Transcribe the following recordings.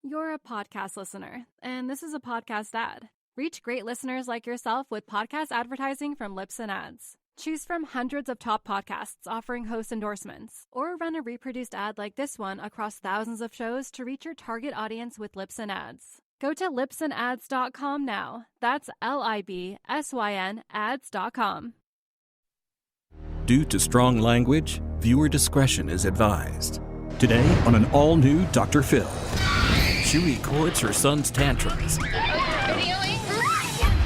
You're a podcast listener, and this is a podcast ad. Reach great listeners like yourself with podcast advertising from Lips and Ads. Choose from hundreds of top podcasts offering host endorsements, or run a reproduced ad like this one across thousands of shows to reach your target audience with Lips and Ads. Go to lipsandads.com now. That's LIBSYN ads.com. Due to strong language, viewer discretion is advised. Today on an all-new Dr. Phil, she records her son's tantrums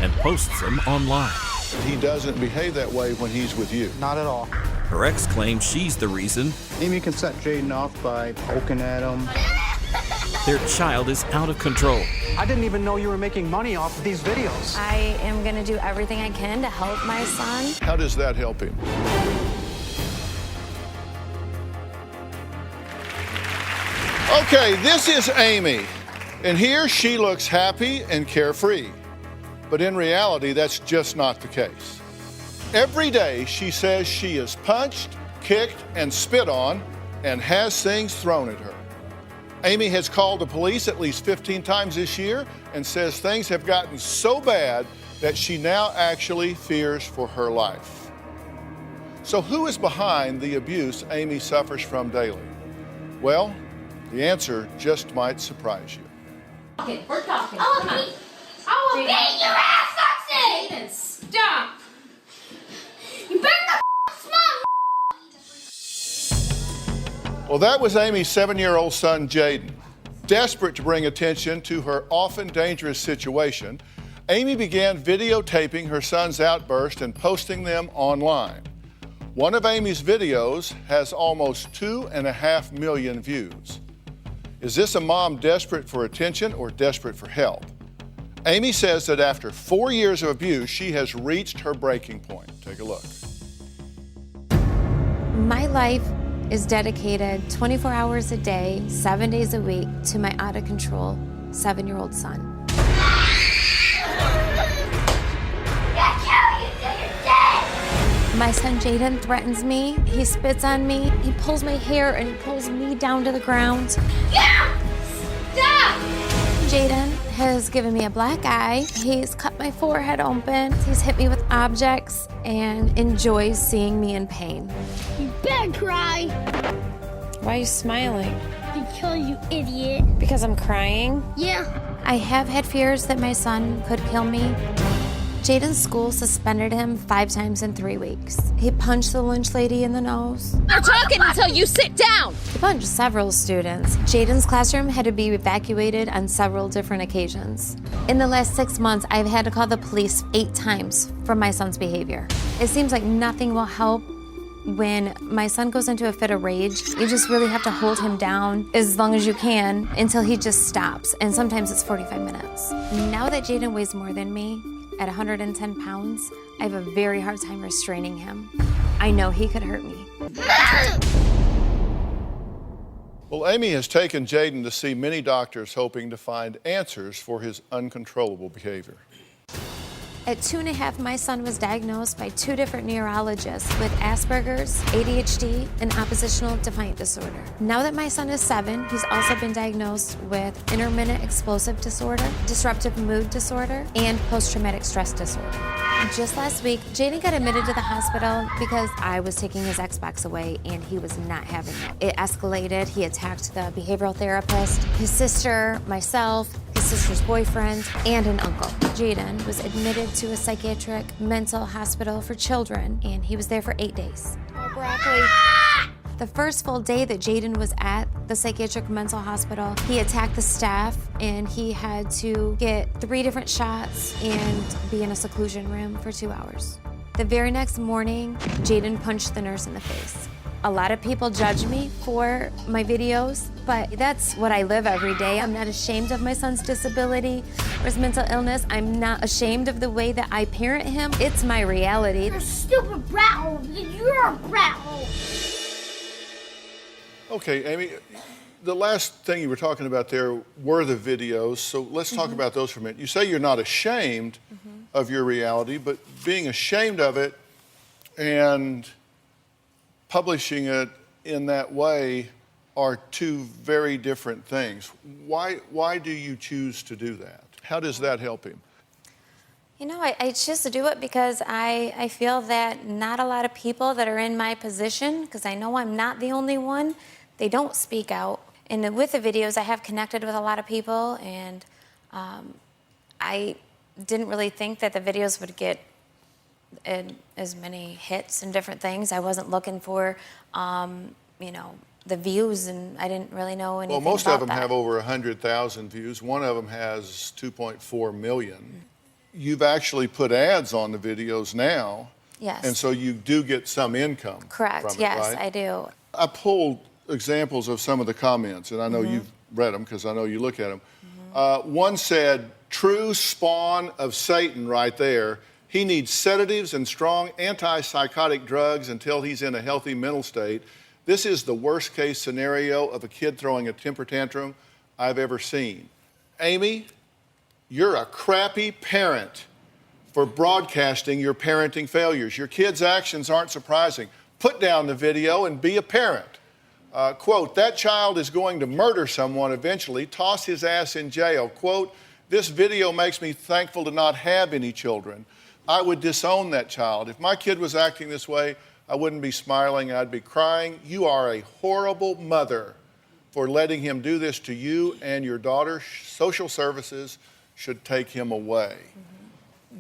and posts them online. He doesn't behave that way when he's with you. Not at all. Her ex claims she's the reason Amie can set Jayden off by poking at him. their child is out of control. I didn't even know you were making money off of these videos. I am going to do everything I can to help my son. How does that help him? Okay, this is Amie, and here she looks happy and carefree. But in reality, that's just not the case. Every day, she says she is punched, kicked, and spit on, and has things thrown at her. Amie has called the police at least 15 times this year and says things have gotten so bad that she now actually fears for her life. So who is behind the abuse Amie suffers from daily? Well, the answer just might surprise you. Okay, we're talking. I will beat your ass, Foxy! Jayden, stop! You better not smile! Well, that was Amie's 7-year-old son, Jayden. Desperate to bring attention to her often dangerous situation, Amie began videotaping her son's outburst and posting them online. One of Amie's videos has almost 2.5 million views. Is this a mom desperate for attention or desperate for help? Amie says that after 4 years of abuse, she has reached her breaking point. Take a look. My life is dedicated 24 hours a day, 7 days a week to my out-of-control 7-year-old son. My son Jayden threatens me, he spits on me, he pulls my hair and he pulls me down to the ground. Yeah! Stop! Jayden has given me a black eye, he's cut my forehead open, he's hit me with objects, and enjoys seeing me in pain. You better cry. Why are you smiling? Because you idiot. Because I'm crying? Yeah. I have had fears that my son could kill me. Jayden's school suspended him 5 times in 3 weeks. He punched the lunch lady in the nose. I'm talking until you sit down! He punched several students. Jayden's classroom had to be evacuated on several different occasions. In the last 6 months, I've had to call the police 8 times for my son's behavior. It seems like nothing will help. When my son goes into a fit of rage, you just really have to hold him down as long as you can until he just stops, and sometimes it's 45 minutes. Now that Jayden weighs more than me, at 110 pounds, I have a very hard time restraining him. I know he could hurt me. Well, Amie has taken Jayden to see many doctors hoping to find answers for his uncontrollable behavior. At 2.5, my son was diagnosed by 2 different neurologists with Asperger's, ADHD, and oppositional defiant disorder. Now that my son is 7, he's also been diagnosed with intermittent explosive disorder, disruptive mood disorder, and post-traumatic stress disorder. Just last week, Jayden got admitted to the hospital because I was taking his Xbox away and he was not having it. It escalated. He attacked the behavioral therapist, his sister, myself, his sister's boyfriend, and an uncle. Jayden was admitted to a psychiatric mental hospital for children, and he was there for 8 days. Oh, broccoli. The first full day that Jayden was at the psychiatric mental hospital, he attacked the staff, and he had to get 3 different shots and be in a seclusion room for 2 hours. The very next morning, Jayden punched the nurse in the face. A lot of people judge me for my videos, but that's what I live every day. I'm not ashamed of my son's disability or his mental illness. I'm not ashamed of the way that I parent him. It's my reality. You're a stupid brat hole. You're a brat hole. Okay, Amie, the last thing you were talking about there were the videos, so let's talk about those for a minute. You say you're not ashamed of your reality, but being ashamed of it and publishing it in that way are two very different things. Why do you choose to do that? How does that help him? You know, I choose to do it because I feel that not a lot of people that are in my position, because I know I'm not the only one, they don't speak out. And with the videos, I have connected with a lot of people, and I didn't really think that the videos would get as many hits and different things. I wasn't looking for, you know, the views, and I didn't really know anything about that. Well, most of them have over 100,000 views. One of them has 2.4 million. You've actually put ads on the videos now. Yes. And so you do get some income. Correct, from it, yes, right? I do. I pulled examples of some of the comments, and I know you've read them because I know you look at them. One said, true spawn of Satan right there. He needs sedatives and strong antipsychotic drugs until he's in a healthy mental state. This is the worst case scenario of a kid throwing a temper tantrum I've ever seen. Amie, you're a crappy parent for broadcasting your parenting failures. Your kid's actions aren't surprising. Put down the video and be a parent. Quote, that child is going to murder someone eventually, toss his ass in jail. Quote, this video makes me thankful to not have any children. I would disown that child. If my kid was acting this way, I wouldn't be smiling, I'd be crying. You are a horrible mother for letting him do this to you and your daughter. Social services should take him away.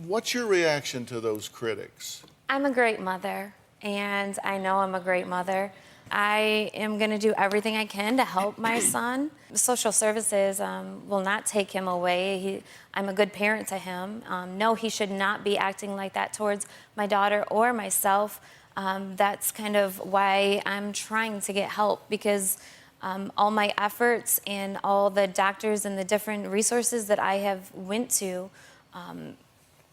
What's your reaction to those critics? I'm a great mother, and I know I'm a great mother. I am going to do everything I can to help my son. Social services will not take him away. I'm a good parent to him. No, he should not be acting like that towards my daughter or myself. That's kind of why I'm trying to get help, because all my efforts and all the doctors and the different resources that I have went to,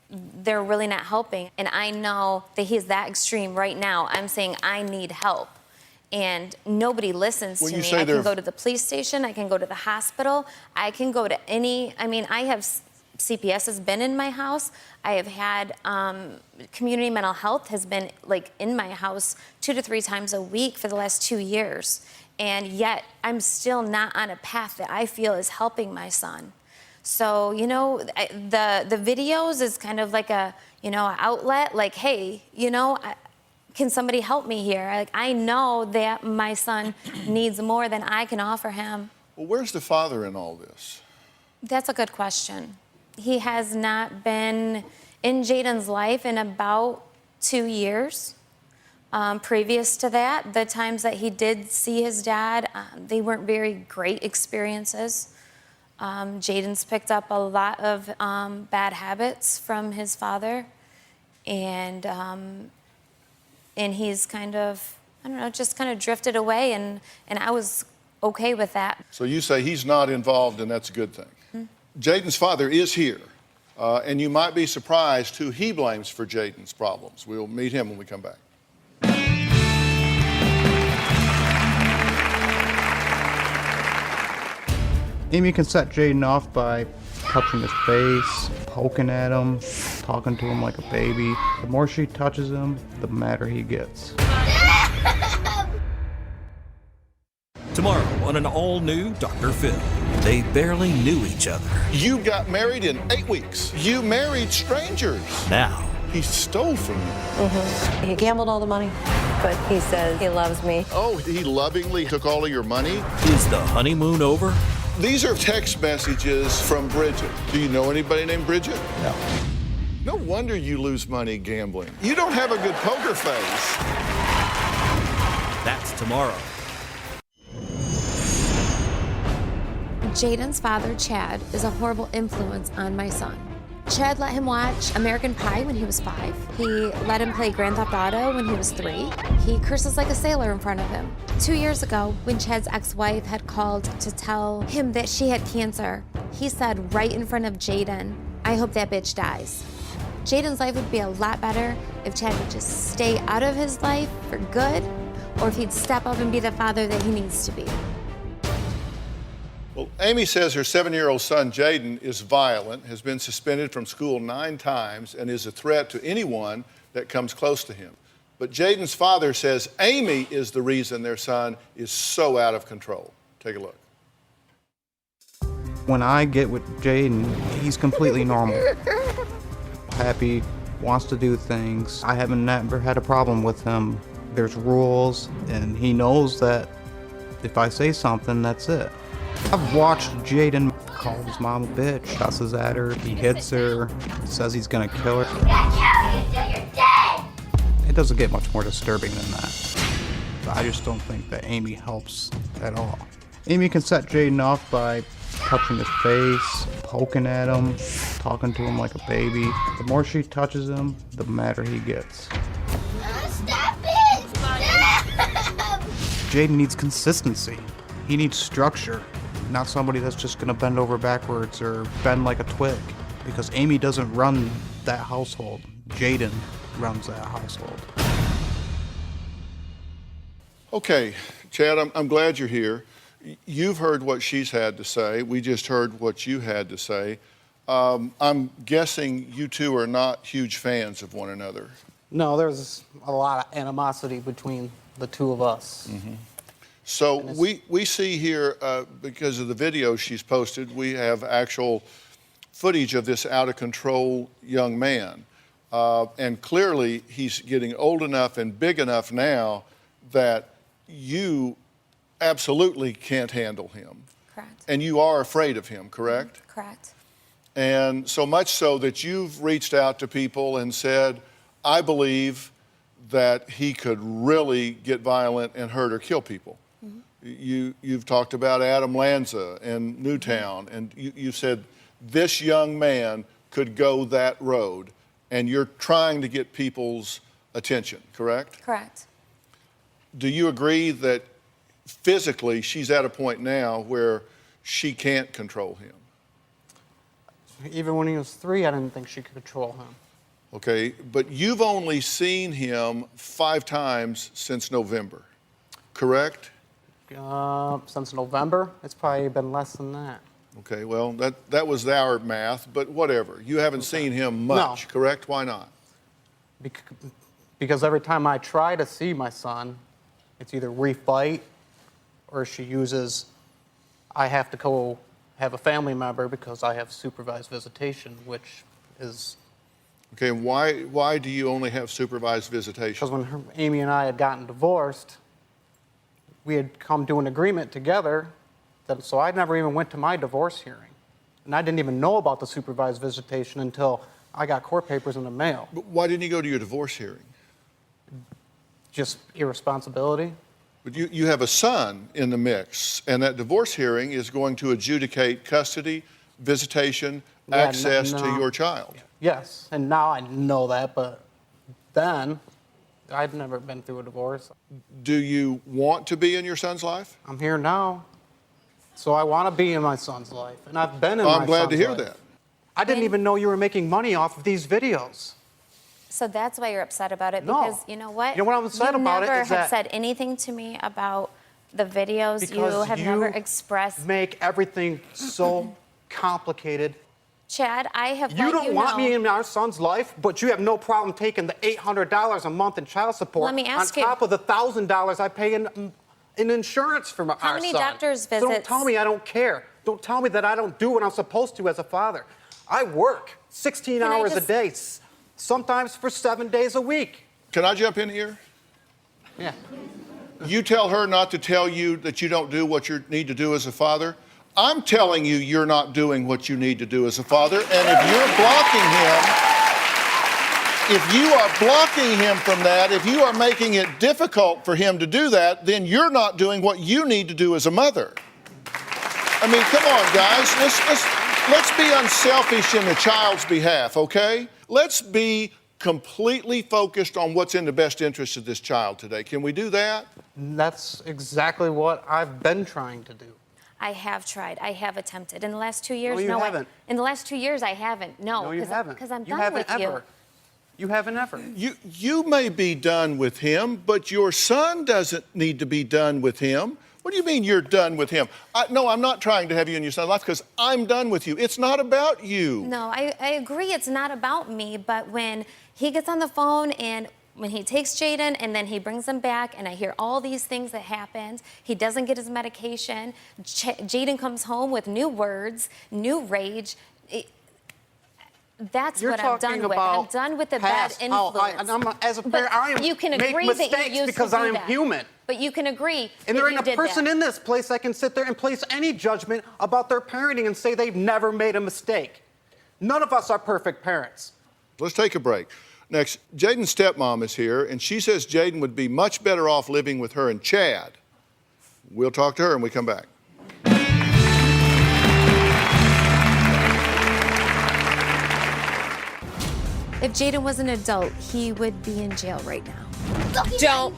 they're really not helping. And I know that he's that extreme right now. I'm saying I need help. And nobody listens to me. I can go to the police station, I can go to the hospital, I can go to I have CPS has been in my house. I have had community mental health has been like in my house 2 to 3 times a week for the last 2 years. And yet I'm still not on a path that I feel is helping my son. So, you know, the videos is kind of like a, you know, outlet, like, hey, you know, can somebody help me here? Like, I know that my son needs more than I can offer him. Well, where's the father in all this? That's a good question. He has not been in Jayden's life in about 2 years. Previous to that, the times that he did see his dad, they weren't very great experiences. Jayden's picked up a lot of bad habits from his father, and he's kind of, I don't know, just kind of drifted away, and I was okay with that. So you say he's not involved, and that's a good thing. Jayden's father is here, and you might be surprised who he blames for Jayden's problems. We'll meet him when we come back. Amie can set Jayden off by touching his face, poking at him, talking to him like a baby. The more she touches him, the madder he gets. Tomorrow on an all-new Dr. Phil. They barely knew each other. You got married in 8 weeks. You married strangers. Now, He stole from you. He gambled all the money, but he says he loves me. Oh, he lovingly took all of your money? is the honeymoon over? These are text messages from Bridget. Do you know anybody named Bridget? No. No wonder you lose money gambling. You don't have a good poker face. That's tomorrow. Jayden's father, Chad, is a horrible influence on my son. Chad let him watch American Pie when he was 5. He let him play Grand Theft Auto when he was 3. He curses like a sailor in front of him. 2 years ago, when Chad's ex-wife had called to tell him that she had cancer, he said right in front of Jayden, I hope that bitch dies. Jayden's life would be a lot better if Chad would just stay out of his life for good, or if he'd step up and be the father that he needs to be. Well, Amie says her 7-year-old son, Jayden, is violent, has been suspended from school 9 times, and is a threat to anyone that comes close to him. But Jayden's father says Amie is the reason their son is so out of control. Take a look. When I get with Jayden, he's completely normal. Happy, wants to do things. I haven't never had a problem with him. There's rules, and he knows that if I say something, that's it. I've watched Jayden call his mom a bitch, cusses at her, he hits her, says he's gonna kill her. I'm gonna kill you till you're dead! It doesn't get much more disturbing than that. I just don't think that Amie helps at all. Amie can set Jayden off by touching his face, poking at him, talking to him like a baby. The more she touches him, the madder he gets. Stop it! Jayden needs consistency. He needs structure, not somebody that's just gonna bend over backwards or bend like a twig. Because Amie doesn't run that household. Jayden runs that household. Okay, Chad, I'm glad you're here. You've heard what she's had to say. We just heard what you had to say. I'm guessing you two are not huge fans of one another. No, there's a lot of animosity between the two of us. Mm-hmm. So we see here, because of the video she's posted, we have actual footage of this out-of-control young man. And clearly, he's getting old enough and big enough now that you absolutely can't handle him. Correct. And you are afraid of him, correct? Correct. And so much so that you've reached out to people and said, I believe that he could really get violent and hurt or kill people. Mm-hmm. You've talked about Adam Lanza and Newtown, and you said this young man could go that road, and you're trying to get people's attention, correct? Correct. Do you agree that physically she's at a point now where she can't control him? Even when he was 3, I didn't think she could control him. Okay, but you've only seen him 5 times since November, correct? Since November, it's probably been less than that. Okay, well, that was our math, but whatever. You haven't seen him much, correct? Why not? Because every time I try to see my son, it's either we fight or she uses, I have to go have a family member because I have supervised visitation, which is... Okay, why do you only have supervised visitation? Because when Amie and I had gotten divorced, we had come to an agreement together, so I never even went to my divorce hearing. And I didn't even know about the supervised visitation until I got court papers in the mail. But why didn't you go to your divorce hearing? Just irresponsibility. But you have a son in the mix, and that divorce hearing is going to adjudicate custody, visitation, access to your child. Yes, and now I know that, but then I'd never been through a divorce. Do you want to be in your son's life? I'm here now, so I want to be in my son's life, and I've been in my son's life. I'm glad to hear that. I didn't even know you were making money off of these videos. So that's why you're upset about it, No. because you know what? You know what I'm upset about it You never is have that- said anything to me about the videos. Because you have never expressed. Make everything so complicated. Chad, I have You let don't you want know. me in our son's life, but you have no problem taking the $800 a month in child support Let me ask on top of the $1,000 I pay in insurance for our son. How many doctor's So don't visits- tell me I don't care. Don't tell me that I don't do what I'm supposed to as a father. I work 16 Can I hours a just- day, sometimes for 7 days a week. Can I jump in here? Yeah. You tell her not to tell you that you don't do what you need to do as a father. I'm telling you you're not doing what you need to do as a father, and if you're blocking him, if you are blocking him from that, if you are making it difficult for him to do that, then you're not doing what you need to do as a mother. I mean, come on, guys. Let's be unselfish in the child's behalf, okay? Let's be completely focused on what's in the best interest of this child today. Can we do that? That's exactly what I've been trying to do. I have tried. I have attempted. In the last 2 years, No, you haven't. In the last 2 years, I haven't. No, you haven't. Because I'm You done haven't with ever. You haven't ever. You may be done with him, but your son doesn't need to be done with him. What do you mean you're done with him? No, I'm not trying to have you in your son's life because I'm done with you. It's not about you. No, I agree it's not about me, but when he gets on the phone and when he takes Jayden and then he brings him back, and I hear all these things that happened. He doesn't get his medication. Jayden comes home with new words, new rage. That's You're what I'm done with. I'm done with the bad influence. As a parent, I am you can make agree mistakes that you used because to do I am that. human. But you can agree And that there you ain't a did person that. in this place that can sit there and place any judgment about their parenting and say they've never made a mistake. None of us are perfect parents. Let's take a break. Next, Jayden's stepmom is here, and she says Jayden would be much better off living with her and Chad. We'll talk to her when we come back. If Jayden was an adult, he would be in jail right now. Don't.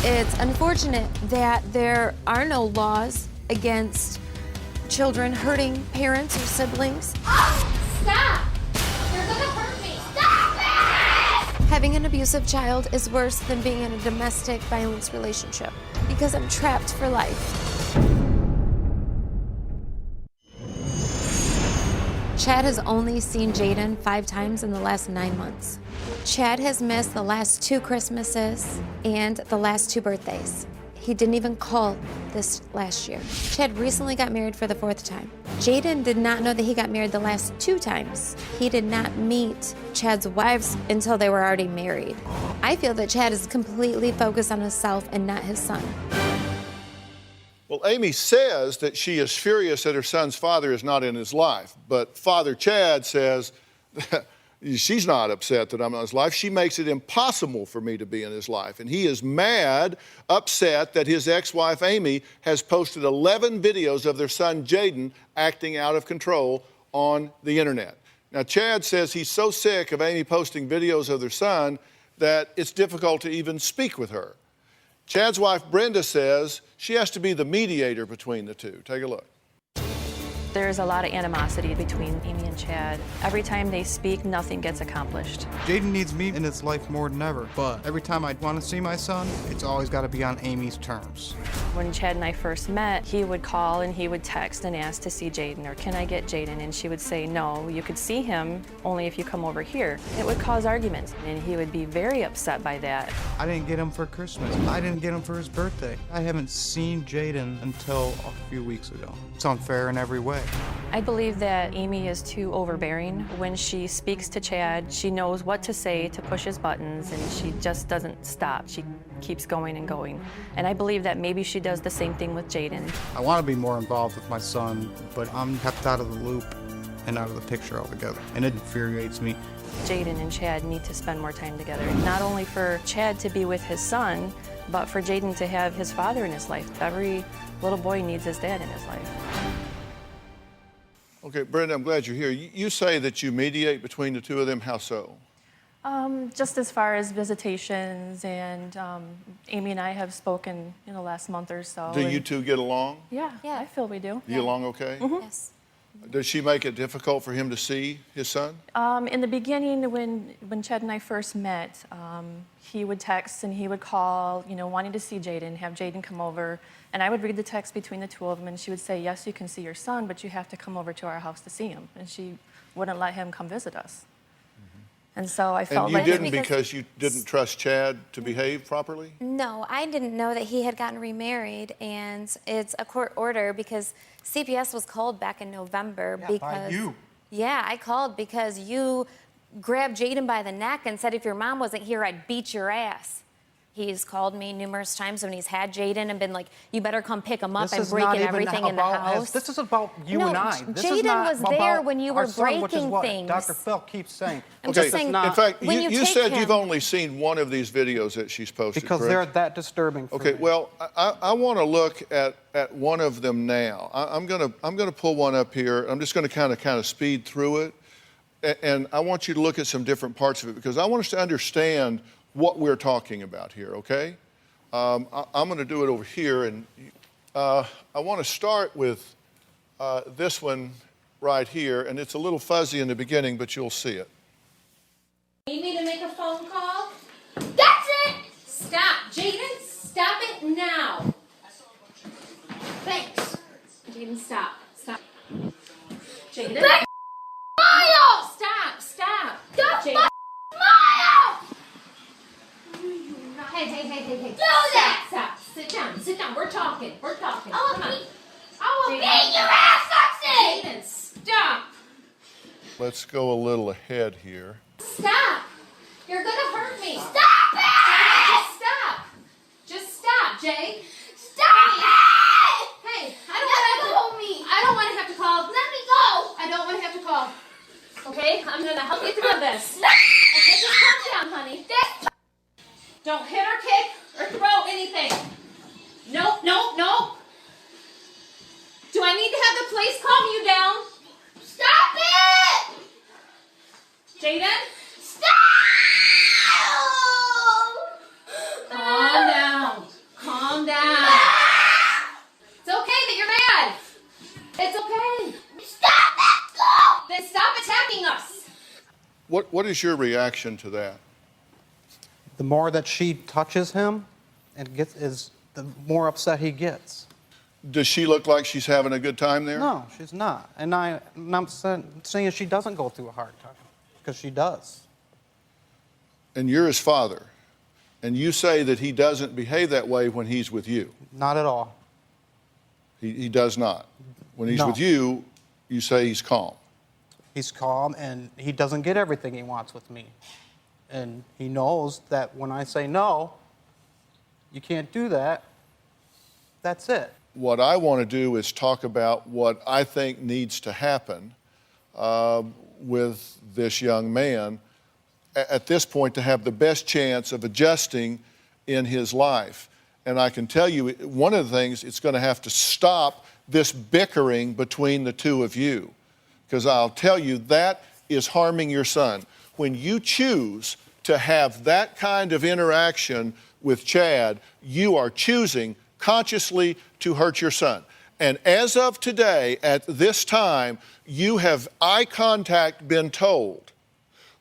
It's unfortunate that there are no laws against children hurting parents or siblings. Stop! You're gonna hurt me! Stop it! Having an abusive child is worse than being in a domestic violence relationship because I'm trapped for life. Chad has only seen Jayden 5 times in the last 9 months. Chad has missed the last 2 Christmases and the last 2 birthdays. He didn't even call this last year. Chad recently got married for the 4th time. Jayden did not know that he got married the last 2 times. He did not meet Chad's wives until they were already married. I feel that Chad is completely focused on himself and not his son. Well, Amie says that she is furious that her son's father is not in his life, but Father Chad says she's not upset that I'm not in his life. She makes it impossible for me to be in his life. And he is mad, upset that his ex-wife Amie has posted 11 videos of their son Jayden acting out of control on the internet. Now, Chad says he's so sick of Amie posting videos of their son that it's difficult to even speak with her. Chad's wife, Brenda, says she has to be the mediator between the two. Take a look. There's a lot of animosity between Amie and Chad. Every time they speak, nothing gets accomplished. Jayden needs me in his life more than ever, but every time I want to see my son, it's always got to be on Amy's terms. When Chad and I first met, he would call and he would text and ask to see Jayden, or can I get Jayden? And she would say, no, you could see him only if you come over here. It would cause arguments, and he would be very upset by that. I didn't get him for Christmas. I didn't get him for his birthday. I haven't seen Jayden until a few weeks ago. It's unfair in every way. I believe that Amie is too overbearing. When she speaks to Chad, she knows what to say to push his buttons, and she just doesn't stop. She keeps going and going. And I believe that maybe she does the same thing with Jayden. I want to be more involved with my son, but I'm kept out of the loop and out of the picture altogether, and it infuriates me. Jayden and Chad need to spend more time together, not only for Chad to be with his son, but for Jayden to have his father in his life. Every little boy needs his dad in his life. Okay, Brenda, I'm glad you're here. You say that you mediate between the two of them. How so? Just as far as visitations, and Amie and I have spoken in the last month or so. Do you two get along? Yeah, I feel we do. You get along okay? Mm-hmm. Yes. Does she make it difficult for him to see his son? In the beginning, when Chad and I first met, he would text and he would call, wanting to see Jayden, have Jayden come over. And I would read the text between the two of them, and she would say, yes, you can see your son, but you have to come over to our house to see him. And she wouldn't let him come visit us. And so I felt like... And you didn't because you didn't trust Chad to behave properly? No, I didn't know that he had gotten remarried, and it's a court order because CPS was called back in November because... by you. Yeah, I called because you grabbed Jayden by the neck and said if your mom wasn't here, I'd beat your ass. He's called me numerous times when he's had Jayden and been like, you better come pick him up. I'm breaking everything in the house. This is about you and I. This is Jayden not was there about when you our were son, which is breaking what things. Dr. Phil keeps saying. I'm just saying, in fact, when you take said him, you've only seen one of these videos that she's posted, Because correct? they're that disturbing for Okay, me. well, I want to look at one of them now. I'm gonna pull one up here. I'm just gonna kind of speed through it, and I want you to look at some different parts of it because I want us to understand what we're talking about here. Okay, I'm gonna do it over here, and I want to start with this one right here, and it's a little fuzzy in the beginning, but you'll see it. Need me to make a phone call? That's it! Stop, Jayden, stop it now. Thanks. Jayden, stop. Jayden. Smile! Stop. The Jayden. smile! let's go a little ahead here. Stop! You're gonna hurt me. Stop it! Just stop. Just stop, Jay. Stop it! Hey, I don't want to have to call. Let me go! I don't want to have to call. Okay, I'm gonna help you through this. Okay, just calm down, honey. Don't hit or kick or throw anything. Nope. Do I need to have the police calm you down? Stop it! Jayden? Stop! Calm down. It's okay that you're mad. It's okay. Stop it! Go! Then stop attacking us. What is your reaction to that? The more that she touches him the more upset he gets. Does she look like she's having a good time there? No, she's not. And I'm saying she doesn't go through a hard time, because she does. And you're his father, and you say that he doesn't behave that way when he's with you. Not at all. He does not. When he's No. with you, you say he's calm. He's calm, and he doesn't get everything he wants with me. And he knows that when I say no, you can't do that, that's it. What I want to do is talk about what I think needs to happen with this young man at this point to have the best chance of adjusting in his life. And I can tell you, one of the things, it's going to have to stop this bickering between the two of you. Because I'll tell you, that is harming your son. When you choose to have that kind of interaction with Chad, you are choosing consciously to hurt your son. And as of today, at this time, you have eye contact been told.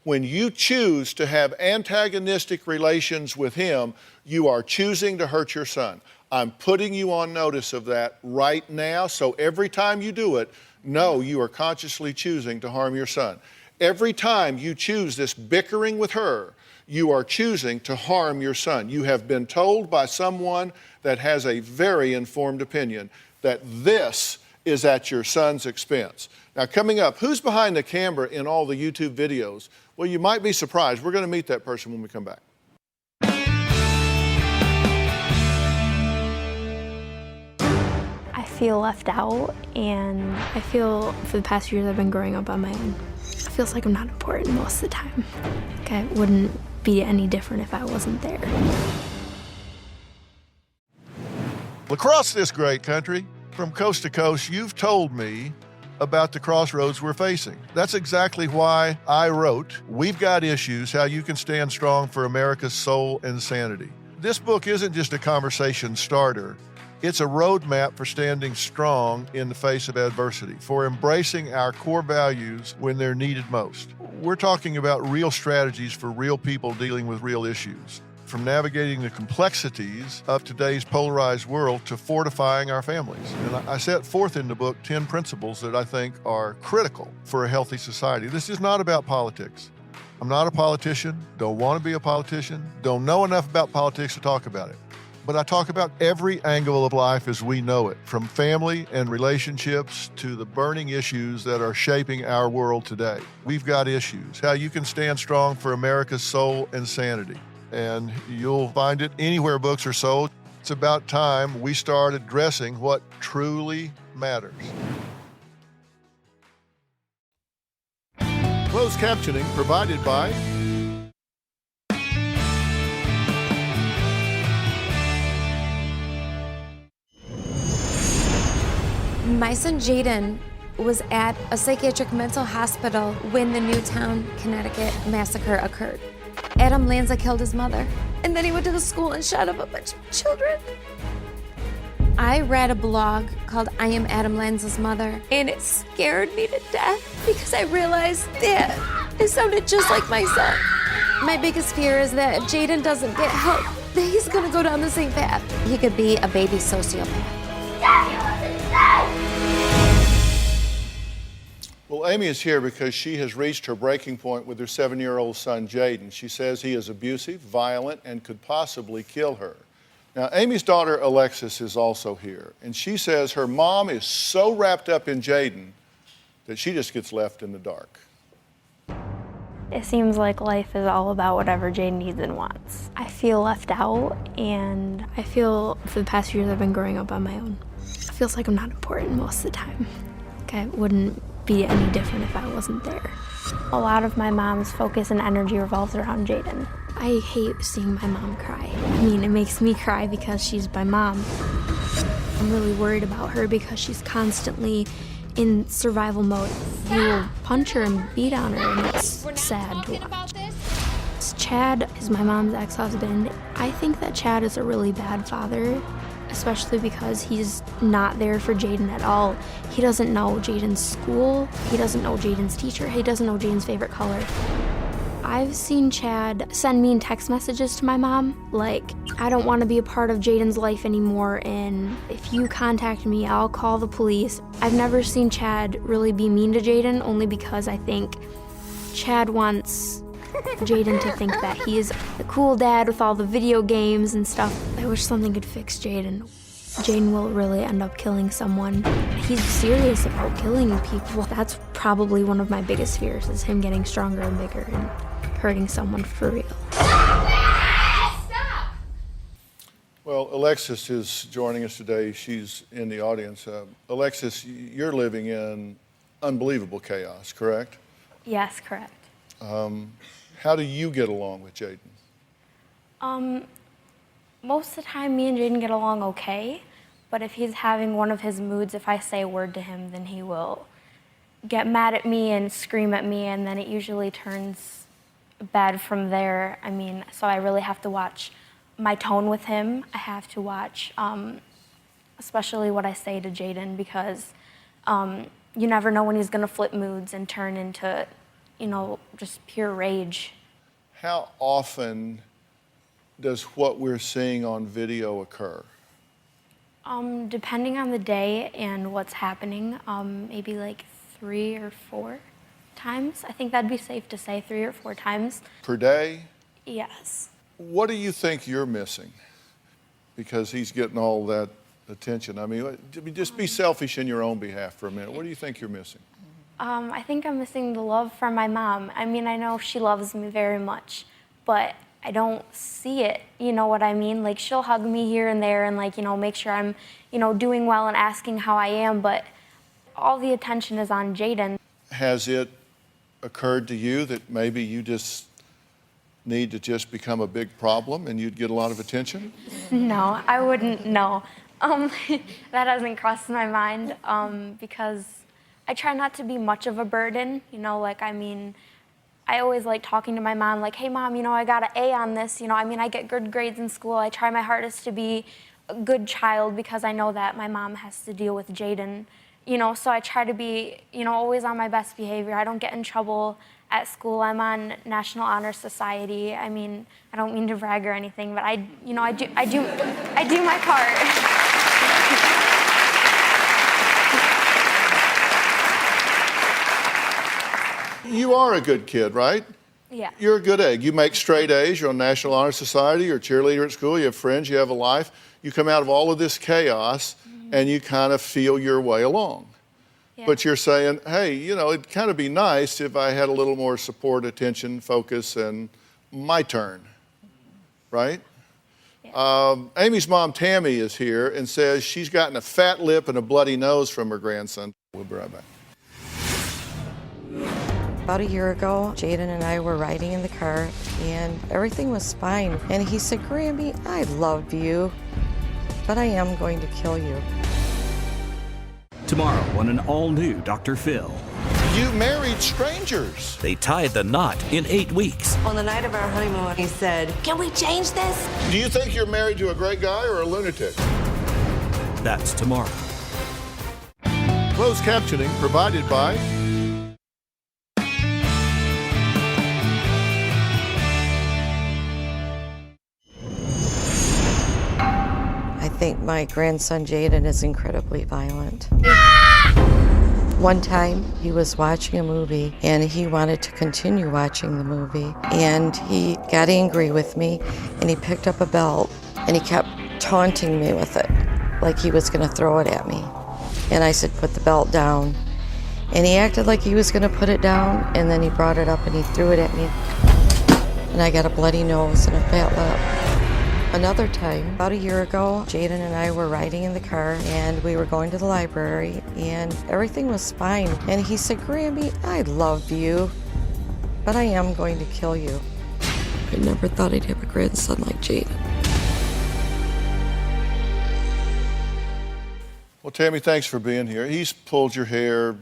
When you choose to have antagonistic relations with him, you are choosing to hurt your son. I'm putting you on notice of that right now, so every time you do it, know you are consciously choosing to harm your son. Every time you choose this bickering with her, you are choosing to harm your son. You have been told by someone that has a very informed opinion that this is at your son's expense. Now, coming up, who's behind the camera in all the YouTube videos? Well, you might be surprised. We're going to meet that person when we come back. I feel left out, and I feel for the past years I've been growing up on my own. It feels like I'm not important most of the time. Like I wouldn't be any different if I wasn't there. Across this great country, from coast to coast, you've told me about the crossroads we're facing. That's exactly why I wrote We've Got Issues, How You Can Stand Strong for America's Soul and Sanity. This book isn't just a conversation starter. It's a roadmap for standing strong in the face of adversity, for embracing our core values when they're needed most. We're talking about real strategies for real people dealing with real issues, from navigating the complexities of today's polarized world to fortifying our families. And I set forth in the book 10 principles that I think are critical for a healthy society. This is not about politics. I'm not a politician, don't want to be a politician, don't know enough about politics to talk about it. But I talk about every angle of life as we know it, from family and relationships to the burning issues that are shaping our world today. We've got issues, how you can stand strong for America's soul and sanity. And you'll find it anywhere books are sold. It's about time we start addressing what truly matters. Closed captioning provided by My son Jayden was at a psychiatric mental hospital when the Newtown, Connecticut massacre occurred. Adam Lanza killed his mother, and then he went to the school and shot up a bunch of children. I read a blog called I Am Adam Lanza's Mother, and it scared me to death because I realized that it sounded just like my son. My biggest fear is that if Jayden doesn't get help, that he's gonna go down the same path. He could be a baby sociopath. Well, Amie is here because she has reached her breaking point with her 7-year-old son, Jayden. She says he is abusive, violent, and could possibly kill her. Now, Amie's daughter, Alexis, is also here, and she says her mom is so wrapped up in Jayden that she just gets left in the dark. It seems like life is all about whatever Jayden needs and wants. I feel left out, and I feel for the past few years I've been growing up on my own. It feels like I'm not important most of the time. Okay, it wouldn't be any different if I wasn't there. A lot of my mom's focus and energy revolves around Jayden. I hate seeing my mom cry. I mean, it makes me cry because she's my mom. I'm really worried about her because she's constantly in survival mode. He will punch her and beat on her, and it's sad to watch. Chad is my mom's ex-husband. I think that Chad is a really bad father, especially because he's not there for Jayden at all. He doesn't know Jayden's school. He doesn't know Jayden's teacher. He doesn't know Jayden's favorite color. I've seen Chad send mean text messages to my mom, like, I don't want to be a part of Jayden's life anymore, and if you contact me, I'll call the police. I've never seen Chad really be mean to Jayden, only because I think Chad wants Jayden to think that he's the cool dad with all the video games and stuff. I wish something could fix Jayden. Jayden will really end up killing someone. He's serious about killing people. That's probably one of my biggest fears, is him getting stronger and bigger and hurting someone for real. Stop! Well, Alexis is joining us today. She's in the audience. Alexis, you're living in unbelievable chaos, correct? Yes, correct. How do you get along with Jayden? Most of the time, me and Jayden get along okay, but if he's having one of his moods, if I say a word to him, then he will get mad at me and scream at me, and then it usually turns bad from there. I mean, so I really have to watch my tone with him. I have to watch, especially what I say to Jayden, because you never know when he's gonna flip moods and turn into, just pure rage. How often does what we're seeing on video occur? Depending on the day and what's happening, maybe like 3 or 4 times. I think that'd be safe to say 3 or 4 times. Per day? Yes. What do you think you're missing? Because he's getting all that attention. I mean, just be selfish in your own behalf for a minute. What do you think you're missing? I think I'm missing the love from my mom. I mean, I know she loves me very much, but I don't see it, you know what I mean? Like, she'll hug me here and there and, make sure I'm, doing well and asking how I am, but all the attention is on Jayden. Has it occurred to you that maybe you just need to just become a big problem and you'd get a lot of attention? No, I wouldn't, no. That hasn't crossed my mind because I try not to be much of a burden, I always like talking to my mom, like, hey, Mom, I got an A on this. I get good grades in school. I try my hardest to be a good child because I know that my mom has to deal with Jayden. So I try to be, always on my best behavior. I don't get in trouble at school. I'm on National Honor Society. I don't mean to brag or anything, but I do my part. You are a good kid, right? Yeah. You're a good egg. You make straight A's. You're on National Honor Society. You're a cheerleader at school. You have friends. You have a life. You come out of all of this chaos, and you kind of feel your way along. Yeah. But you're saying, hey, it'd kind of be nice if I had a little more support, attention, focus, and my turn, right? Yeah. Amy's mom, Tammy, is here and says she's gotten a fat lip and a bloody nose from her grandson. We'll be right back. About a year ago, Jayden and I were riding in the car, and everything was fine. And he said, Grammy, I love you, but I am going to kill you. Tomorrow on an all-new Dr. Phil. You married strangers. They tied the knot in 8 weeks. On the night of our honeymoon, he said, can we change this? Do you think you're married to a great guy or a lunatic? That's tomorrow. Closed captioning provided by I think my grandson Jayden is incredibly violent. One time he was watching a movie and he wanted to continue watching the movie, and he got angry with me and he picked up a belt and he kept taunting me with it like he was going to throw it at me. And I said, put the belt down. And he acted like he was going to put it down, and then he brought it up and he threw it at me. And I got a bloody nose and a fat lip. Another time, about a year ago, Jayden and I were riding in the car and we were going to the library and everything was fine. And he said, "Grammy, I love you, but I am going to kill you." I never thought I'd have a grandson like Jayden. Well, Tammy, thanks for being here. He's pulled your hair,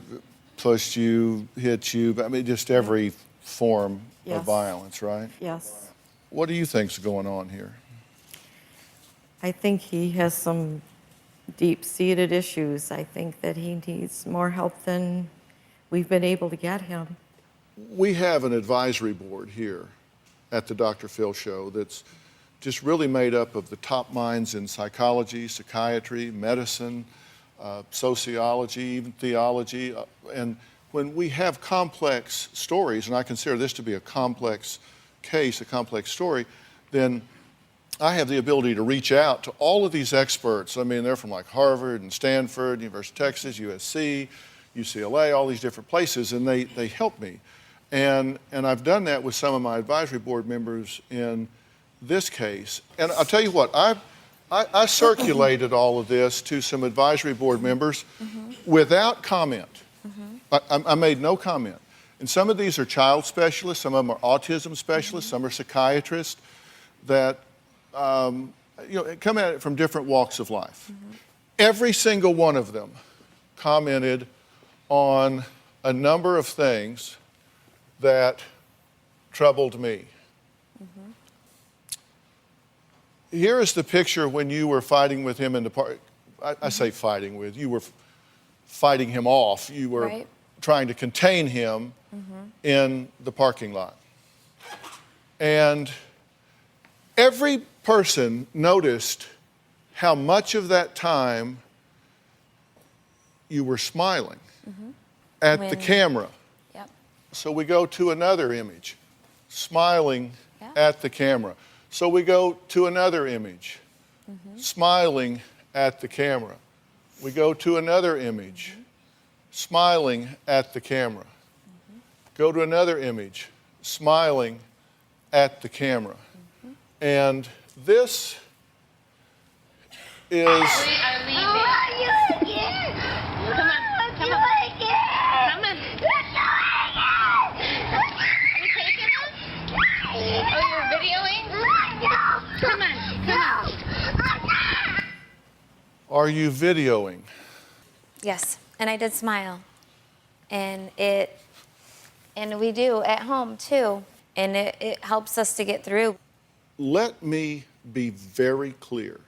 pushed you, hit you, I mean, just every form of violence, right? Yes. What do you think's going on here? I think he has some deep-seated issues. I think that he needs more help than we've been able to get him. We have an advisory board here at the Dr. Phil Show that's just really made up of the top minds in psychology, psychiatry, medicine, sociology, even theology. And when we have complex stories, and I consider this to be a complex case, a complex story, then I have the ability to reach out to all of these experts. I mean, they're from like Harvard and Stanford, University of Texas, USC, UCLA, all these different places, and they help me. And I've done that with some of my advisory board members in this case. And I'll tell you what, I circulated all of this to some advisory board members without comment. I made no comment. And some of these are child specialists, some of them are autism specialists, some are psychiatrists that come at it from different walks of life. Every single one of them commented on a number of things that troubled me. Here is the picture when you were fighting with him in the park. I say fighting with, you were fighting him off. You were trying to contain him in the parking lot. And every person noticed how much of that time you were smiling at the camera. So we go to another image, smiling at the camera. So we go to another image, smiling at the camera. We go to another image, smiling at the camera. Go to another image, smiling at the camera. And this is... We are leaving. Oh, you again. Come on, come on. Come on. Are you taking us? Oh, you're videoing? Come on, come on. Are you videoing? Yes, and I did smile. And we do at home too. And it helps us to get through. Let me be very clear.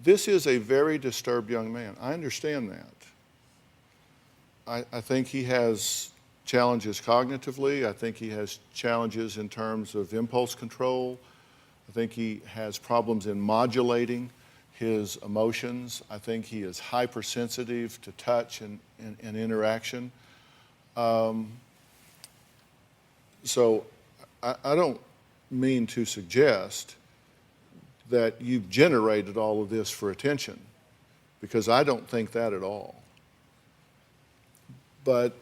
This is a very disturbed young man. I understand that. I think he has challenges cognitively. I think he has challenges in terms of impulse control. I think he has problems in modulating his emotions. I think he is hypersensitive to touch and interaction. So I don't mean to suggest that you've generated all of this for attention, because I don't think that at all. But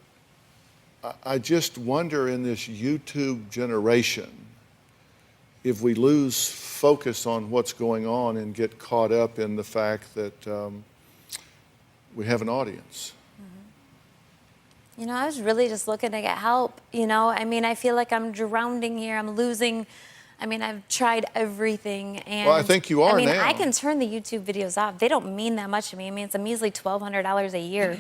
I just wonder in this YouTube generation if we lose focus on what's going on and get caught up in the fact that we have an audience. You know, I was really just looking to get help. You know, I mean, I feel like I'm drowning here. I'm losing. I mean, I've tried everything. And well, I think you are now. I can turn the YouTube videos off. They don't mean that much to me. I mean, it's a measly $1,200 a year.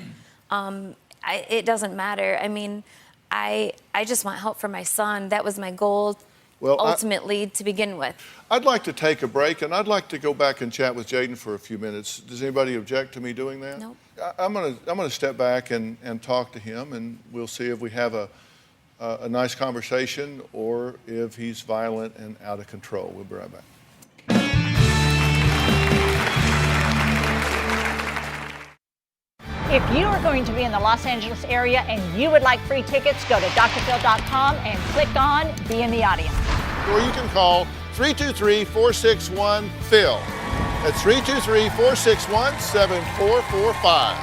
It doesn't matter. I mean, I just want help for my son. That was my goal. Well, ultimately, to begin with. I'd like to take a break, and I'd like to go back and chat with Jayden for a few minutes. Does anybody object to me doing that? No. I'm gonna step back and talk to him, and we'll see if we have a nice conversation or if he's violent and out of control. We'll be right back. If you are going to be in the Los Angeles area and you would like free tickets, go to drphil.com and click on Be in the Audience. Or you can call 323-461-PHIL. That's 323-461-7445.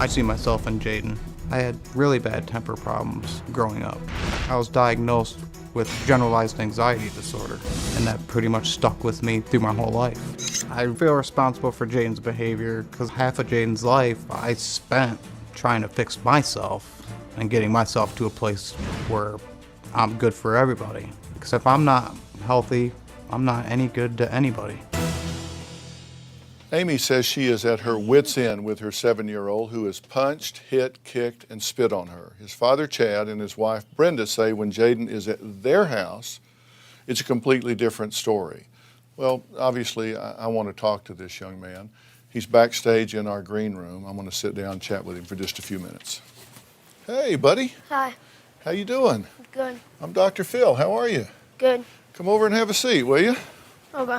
I see myself in Jayden. I had really bad temper problems growing up. I was diagnosed with generalized anxiety disorder, and that pretty much stuck with me through my whole life. I feel responsible for Jayden's behavior because half of Jayden's life I spent trying to fix myself and getting myself to a place where I'm good for everybody. Because if I'm not healthy, I'm not any good to anybody. Amie says she is at her wit's end with her 7-year-old who has punched, hit, kicked, and spit on her. His father, Chad, and his wife, Brenda, say when Jayden is at their house, it's a completely different story. Well, obviously, I want to talk to this young man. He's backstage in our green room. I'm going to sit down and chat with him for just a few minutes. Hey, buddy. Hi. How you doing? Good. I'm Dr. Phil. How are you? Good. Come over and have a seat, will you? Okay.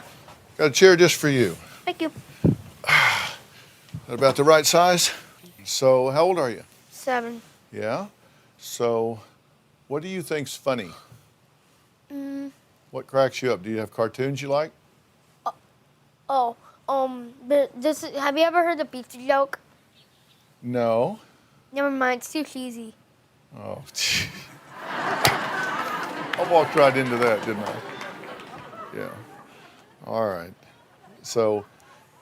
Got a chair just for you. Thank you. That about the right size? So, how old are you? 7. Yeah? So, what do you think's funny? What cracks you up? Do you have cartoons you like? Have you ever heard the pizza joke? No. Never mind, it's too cheesy. Oh, I walked right into that, didn't I? Yeah. All right. So,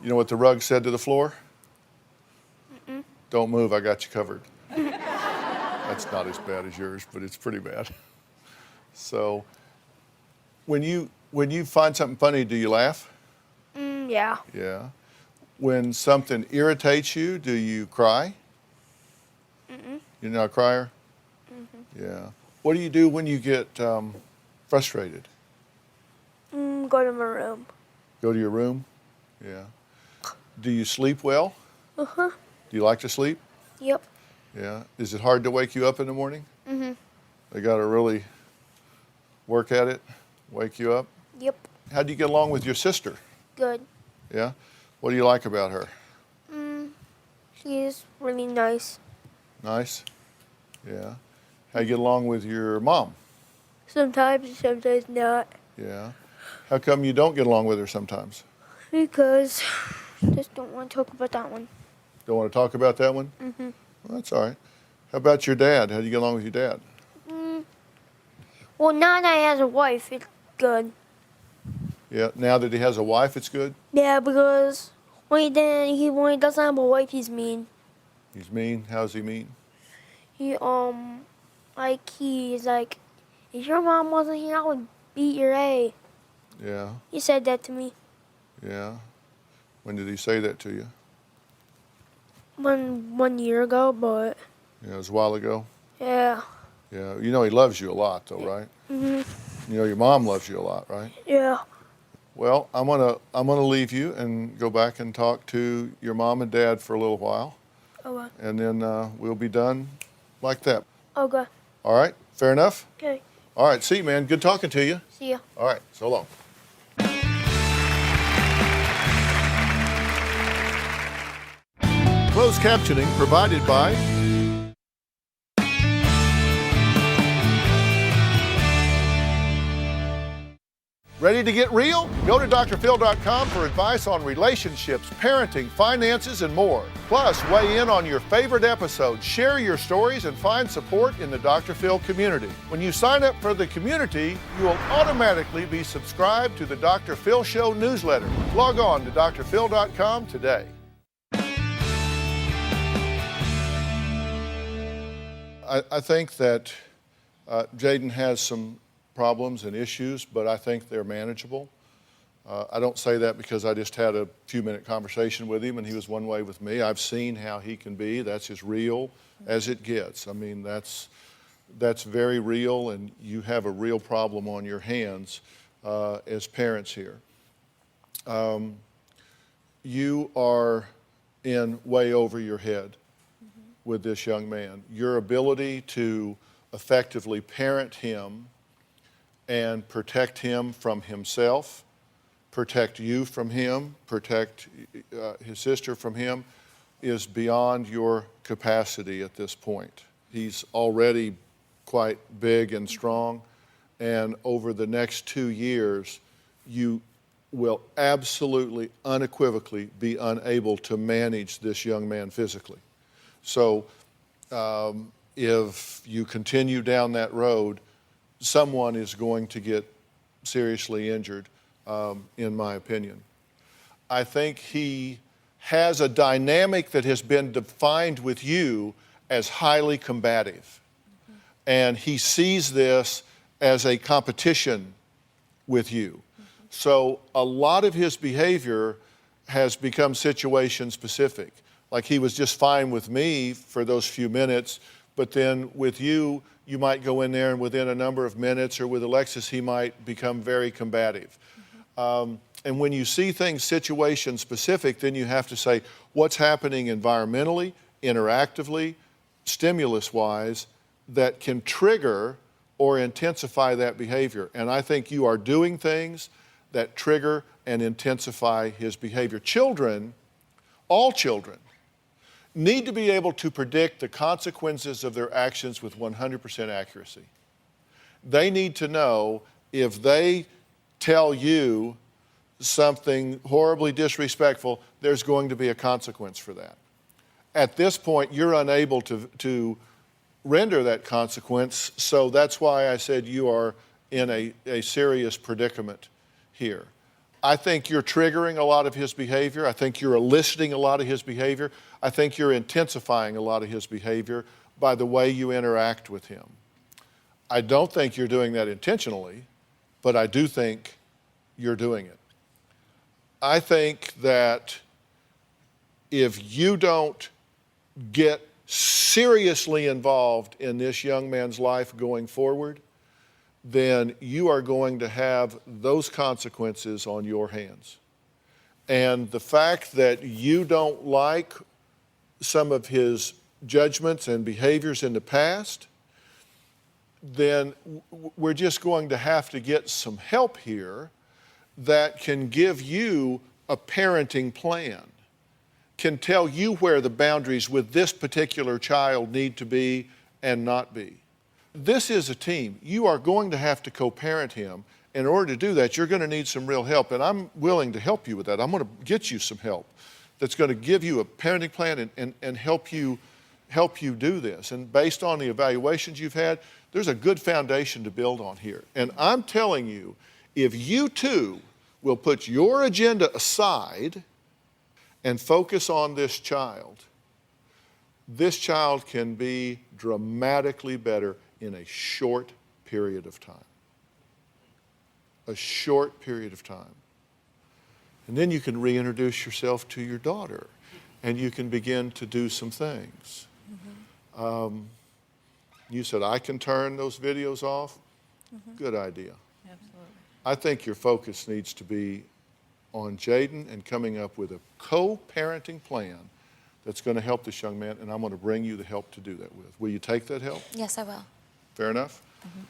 you know what the rug said to the floor? Mm-mm. Don't move, I got you covered. That's not as bad as yours, but it's pretty bad. So, when you find something funny, do you laugh? Yeah. Yeah. When something irritates you, do you cry? Mm-mm. You're not a crier? Mm-hmm. Yeah. What do you do when you get frustrated? Go to my room. Go to your room? Yeah. Do you sleep well? Uh-huh. Do you like to sleep? Yep. Yeah. Is it hard to wake you up in the morning? Mm-hmm. They got to really work at it, wake you up? Yep. How do you get along with your sister? Good. Yeah? What do you like about her? She's really nice. Nice? Yeah. How you get along with your mom? Sometimes not. Yeah. How come you don't get along with her sometimes? Because I just don't want to talk about that one. Don't want to talk about that one? Mm-hmm. Well, that's all right. How about your dad? How do you get along with your dad? Well, now that he has a wife, it's good. Yeah, now that he has a wife, it's good? Yeah, because when he doesn't have a wife, he's mean. He's mean? How's he mean? He's like, if your mom wasn't here, I would beat your A. Yeah. He said that to me. Yeah. When did he say that to you? 1 year ago, but... Yeah, it was a while ago? Yeah. Yeah. You know he loves you a lot, though, right? Mm-hmm. You know your mom loves you a lot, right? Yeah. Well, I'm gonna leave you and go back and talk to your mom and dad for a little while. Okay. And then we'll be done like that. Okay. All right? Fair enough? Okay. All right. See you, man. Good talking to you. See ya. All right. So long. Closed captioning provided by Ready to get real? Go to drphil.com for advice on relationships, parenting, finances, and more. Plus, weigh in on your favorite episodes, share your stories, and find support in the Dr. Phil community. When you sign up for the community, you will automatically be subscribed to the Dr. Phil Show newsletter. Log on to drphil.com today. I think that Jayden has some problems and issues, but I think they're manageable. I don't say that because I just had a few-minute conversation with him and he was one way with me. I've seen how he can be. That's as real as it gets. I mean, that's very real, and you have a real problem on your hands as parents here. You are in way over your head with this young man. Your ability to effectively parent him and protect him from himself, protect you from him, protect his sister from him, is beyond your capacity at this point. He's already quite big and strong, and over the next 2 years, you will absolutely, unequivocally be unable to manage this young man physically. So if you continue down that road, someone is going to get seriously injured, in my opinion. I think he has a dynamic that has been defined with you as highly combative. And he sees this as a competition with you. So a lot of his behavior has become situation specific. Like he was just fine with me for those few minutes, but then with you, you might go in there and within a number of minutes, or with Alexis, he might become very combative. And when you see things situation specific, then you have to say what's happening environmentally, interactively, stimulus-wise, that can trigger or intensify that behavior. And I think you are doing things that trigger and intensify his behavior. Children, all children, need to be able to predict the consequences of their actions with 100% accuracy. They need to know if they tell you something horribly disrespectful, there's going to be a consequence for that. At this point, you're unable to render that consequence, so that's why I said you are in a serious predicament here. I think you're triggering a lot of his behavior. I think you're eliciting a lot of his behavior. I think you're intensifying a lot of his behavior by the way you interact with him. I don't think you're doing that intentionally, but I do think you're doing it. I think that if you don't get seriously involved in this young man's life going forward, then you are going to have those consequences on your hands. And the fact that you don't like some of his judgments and behaviors in the past, then we're just going to have to get some help here that can give you a parenting plan, can tell you where the boundaries with this particular child need to be and not be. This is a team. You are going to have to co-parent him. In order to do that, you're going to need some real help, and I'm willing to help you with that. I'm going to get you some help that's going to give you a parenting plan and help you do this. And based on the evaluations you've had, there's a good foundation to build on here. And I'm telling you, if you too will put your agenda aside and focus on this child can be dramatically better in a short period of time. A short period of time. And then you can reintroduce yourself to your daughter and you can begin to do some things. You said, I can turn those videos off? Good idea. Absolutely. I think your focus needs to be on Jayden and coming up with a co-parenting plan that's going to help this young man, and I'm going to bring you the help to do that with. Will you take that help? Yes, I will. Fair enough?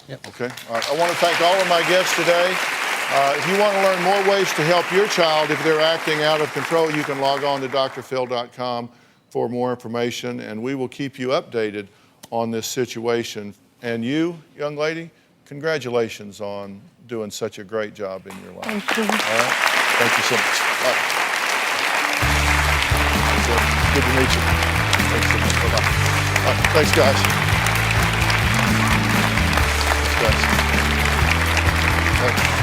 Yep. Okay. All right. I want to thank all of my guests today. If you want to learn more ways to help your child if they're acting out of control, you can log on to drphil.com for more information, and we will keep you updated on this situation. And you, young lady, congratulations on doing such a great job in your life. Thank you. All right? Thank you so much. Good to meet you. Thanks so much. Bye-bye. All right. Thanks, guys. Thanks, guys. Thanks.